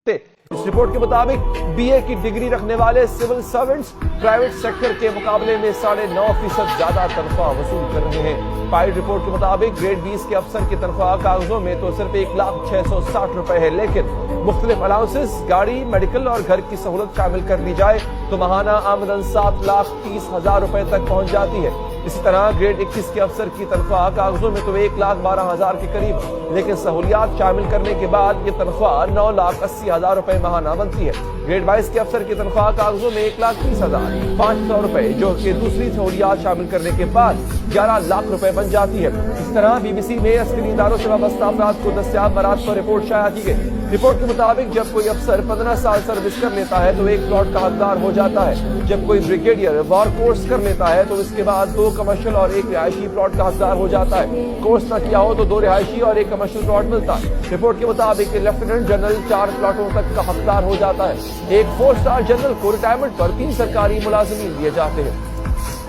सकते। इस रिपोर्ट के मुताबिक BA की डिग्री रखने वाले सिविल सर्वेंट्स प्राइवेट सेक्टर के मुकाबले में 9.5% ज्यादा तनख्वाह वसूल कर रहे हैं। पाइड रिपोर्ट के मुताबिक ग्रेड 20 के अफसर की तनख्वाह कागजों में तो सिर्फ 1,660 रुपए है, लेकिन मुख्तलिफ अलाउंसेस, गाड़ी, मेडिकल और घर की सहूलत शामिल कर ली जाए तो माहाना आमदन 7,30,000 रुपए तक पहुंच जाती है। इसी तरह ग्रेड 21 के अफसर की तनख्वाह कागजों में तो 1,12,000 के करीब, लेकिन सहूलियात शामिल करने के बाद ये तनख्वाह 9,80,000 रुपए माहाना बनती है। ग्रेड 22 के अफसर की तनख्वाह कागजों में 1,30,500 रुपए, जो कि दूसरी सहूलियात शामिल करने के बाद 11 लाख रुपए बन जाती है। इस तरह BBC में अस्करी इदारों से वाबस्ता अफराद को दस्तियाब मराद पर रिपोर्ट शाया की गई। रिपोर्ट के मुताबिक जब कोई अफसर 15 साल सर्विस कर लेता है तो एक प्लॉट का हकदार हो जाता है। जब कोई ब्रिगेडियर वॉर कोर्स कर लेता है तो इसके बाद 2 कमर्शियल और 1 रिहायशी प्लॉट का हकदार हो जाता है। कोर्स न किया हो तो 2 रिहायशी और 1 कमर्शियल प्लॉट मिलता है। रिपोर्ट के मुताबिक लेफ्टिनेंट जनरल 4 प्लॉटों तक का हकदार हो जाता है। एक 4 स्टार जनरल को रिटायरमेंट पर 3 सरकारी मुलाजिमीन दिए जाते हैं।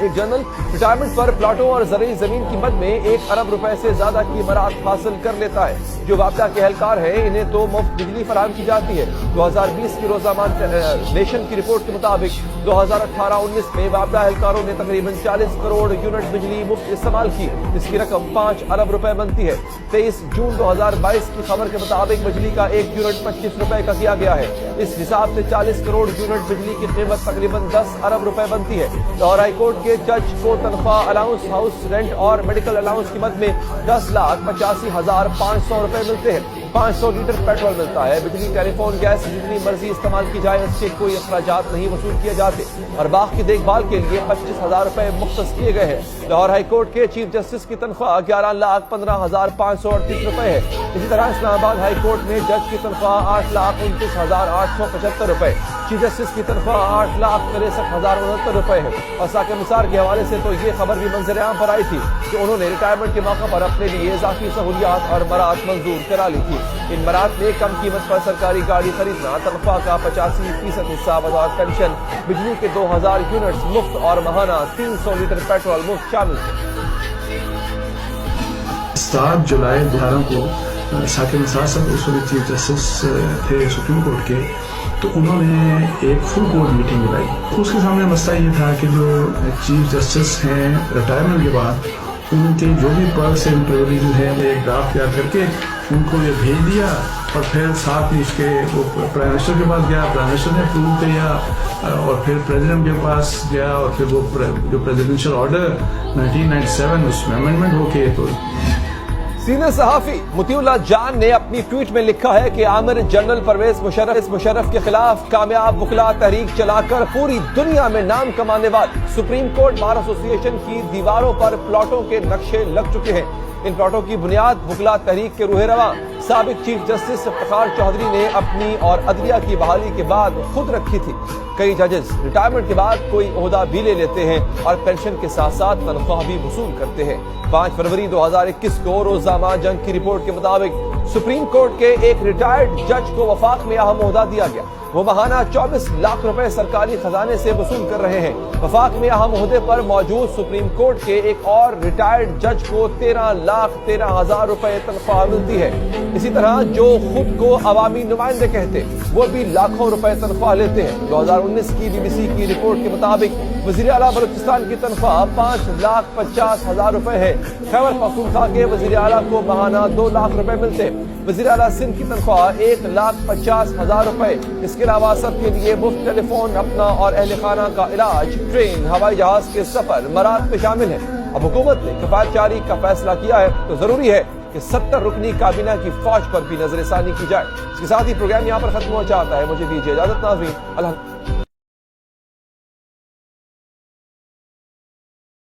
एक जनरल रिटायरमेंट पर प्लाटों और ज़रई जमीन कीमत में 1 अरब रुपए से ज्यादा की मराद हासिल कर लेता है। जो वापदा के एहलकार है इन्हें तो मुफ्त बिजली फराहम की जाती है। 2020 की रोजामान नेशन की रिपोर्ट के मुताबिक 2018-19 में वापदा एहलकारों ने तकरीबन 40 करोड़ यूनिट बिजली मुफ्त इस्तेमाल की। इसकी रकम 5 अरब रुपए बनती है। 23 जून 2022 की खबर के मुताबिक बिजली का 1 यूनिट 25 रुपए का किया गया है। इस हिसाब से 40 करोड़ यूनिट बिजली की कीमत तकरीबन 10 अरब रुपए बनती है। लाहौर हाई कोर्ट के जज को तनख्वाह, अलाउंस, हाउस रेंट और मेडिकल अलाउंस की मद में 10,85,500 रुपए मिलते हैं। 500 लीटर पेट्रोल मिलता है। बिजली, टेलीफोन, गैस जितनी मर्जी इस्तेमाल की जाए उसके कोई अखराजात नहीं वसूल किए जाते और बाग की देखभाल के लिए 25,000 रुपए मुख्तस किए गए हैं। लाहौर हाई कोर्ट के चीफ जस्टिस की तनख्वाह 11,15,538 रुपए है। इसी तरह इस्लामाबाद हाई कोर्ट में जज की तनख्वाह 8,29,875 रुपए, चीफ जस्टिस की तनख्वाह 8,63,069 रुपए है। और साकिब निसार के हवाले से तो ये खबर भी मंजर आम पर आई थी कि उन्होंने रिटायरमेंट के मौके पर अपने लिए इजाफी सहूलियात और मराद मंजूर करा ली थी। इन मराद में कम कीमत पर सरकारी गाड़ी खरीदना, तनख्वाह का 85% हिस्सा बतौर पेंशन, बिजली के 2,000 यूनिट्स मुफ्त और माहाना 300 लीटर पेट्रोल मुफ्त शामिल थे। 7 जुलाई 2018 को साकिब निसार साहब उस वक्त चीफ जस्टिस थे सुप्रीम कोर्ट के, तो उन्होंने एक फुल कोर्ट मीटिंग बुलाई। उसके सामने मसला ये था कि जो चीफ जस्टिस हैं रिटायरमेंट के बाद उनके जो भी पर्क्स एंड प्रिविलेजेस हैं एक ड्राफ्ट तैयार करके उनको ये भेज दिया और फिर साथ ही इसके वो प्राइम मिनिस्टर के पास गया, प्राइम मिनिस्टर ने अप्रूव किया और फिर प्रेसिडेंट के पास गया और फिर वो जो प्रेसिडेंशियल ऑर्डर 1997 उसमें अमेंडमेंट होके तो सीनियर सहाफी मुतीउल्लाह जान ने अपनी ट्वीट में लिखा है कि आमिर जनरल परवेज मुशर्रफ के खिलाफ कामयाब वकला तहरीक चलाकर पूरी दुनिया में नाम कमाने वाले सुप्रीम कोर्ट बार एसोसिएशन की दीवारों पर प्लॉटों के नक्शे लग चुके हैं। इन प्लॉटों की बुनियाद वकला तहरीक के रूह रवां साबिक चीफ जस्टिस इफ्तिखार चौधरी ने अपनी और अदलिया की बहाली के बाद खुद रखी थी। कई जजेस रिटायरमेंट के बाद कोई ओहदा भी ले लेते हैं और पेंशन के साथ साथ तनख्वाह भी वसूल करते हैं। 5 फरवरी 2021 को रोज़नामा जंग की रिपोर्ट के मुताबिक सुप्रीम कोर्ट के एक रिटायर्ड जज को वफाक में अहम ओहदा दिया गया। वो माहाना 24 लाख रुपए सरकारी खजाने से वसूल कर रहे हैं। वफाक में अहम ओहदे पर मौजूद सुप्रीम कोर्ट के एक और रिटायर्ड जज को 13,13,000 रुपए तनख्वाह मिलती है। इसी तरह जो खुद को अवामी नुमाइंदे कहते वो भी लाखों रुपए तनख्वाह लेते हैं। 2019 की BBC की रिपोर्ट के मुताबिक वजीर आला बलूचिस्तान की तनख्वाह 5,50,000 रुपए है। खैबर पख्तूनख्वा के वजीर आला को माहाना 2 लाख रुपए मिलते हैं। वजीर आला सिंध की तनख्वाह 1,50,000 रुपए। इसके अलावा सबके लिए मुफ्त टेलीफोन, अपना और अहल खाना का इलाज, ट्रेन, हवाई जहाज के सफर मराद में शामिल है। अब हुकूमत ने किफायतजारी का फैसला किया है तो जरूरी है कि 70 रुकनी काबीना की फौज पर भी नजरसानी की जाए। इसके साथ ही प्रोग्राम यहाँ पर खत्म हो जाता है। मुझे दीजिए इजाजत नाज़रीन। अल्लाह।